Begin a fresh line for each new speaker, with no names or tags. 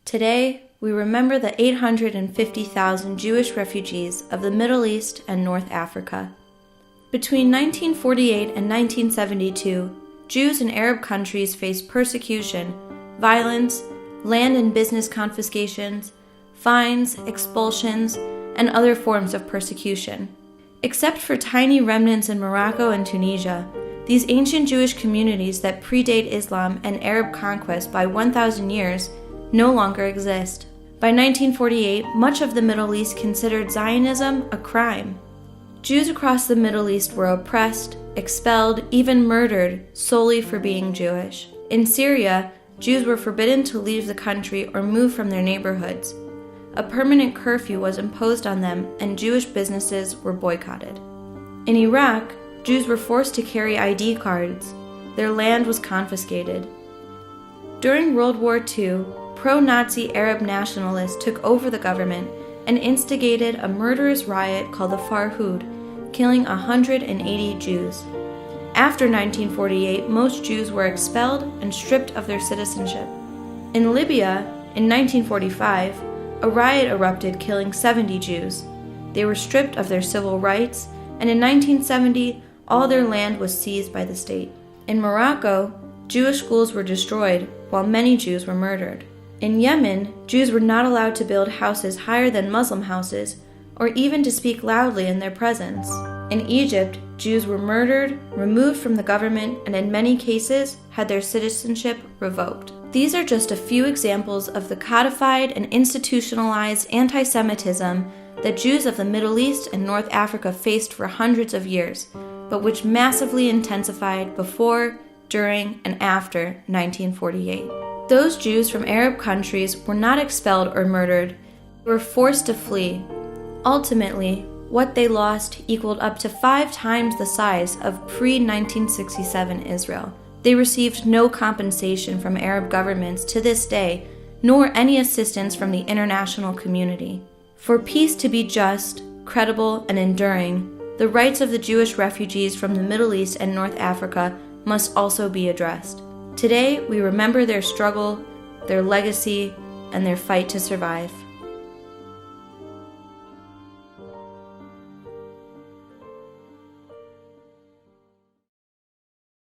Today, we remember the 850,000 Jewish refugees of the Middle East and North Africa. Between 1948 and 1972, Jews in Arab countries faced persecution, violence, land and business confiscations, fines, expulsions, and other forms of persecution. Except for tiny remnants in Morocco and Tunisia, these ancient Jewish communities that predate Islam and Arab conquest by 1,000 years no longer exist. By 1948, much of the Middle East considered Zionism a crime. Jews across the Middle East were oppressed, expelled, even murdered solely for being Jewish. In Syria, Jews were forbidden to leave the country or move from their neighborhoods. A permanent curfew was imposed on them, and Jewish businesses were boycotted. In Iraq, Jews were forced to carry ID cards. Their land was confiscated. During World War II, pro-Nazi Arab nationalists took over the government and instigated a murderous riot called the Farhud, killing 180 Jews. After 1948, most Jews were expelled and stripped of their citizenship. In Libya, in 1945, a riot erupted, killing 70 Jews. They were stripped of their civil rights, and in 1970, all their land was seized by the state. In Morocco, Jewish schools were destroyed, while many Jews were murdered. In Yemen, Jews were not allowed to build houses higher than Muslim houses, or even to speak loudly in their presence. In Egypt, Jews were murdered, removed from the government, and in many cases had their citizenship revoked. These are just a few examples of the codified and institutionalized anti-Semitism that Jews of the Middle East and North Africa faced for hundreds of years, but which massively intensified before, during, and after 1948. Those Jews from Arab countries were not expelled or murdered, they were forced to flee. Ultimately, what they lost equaled up to 5 times the size of pre-1967 Israel. They received no compensation from Arab governments to this day, nor any assistance from the international community. For peace to be just, credible, and enduring, the rights of the Jewish refugees from the Middle East and North Africa must also be addressed. Today, we remember their struggle, their legacy, and their fight to survive.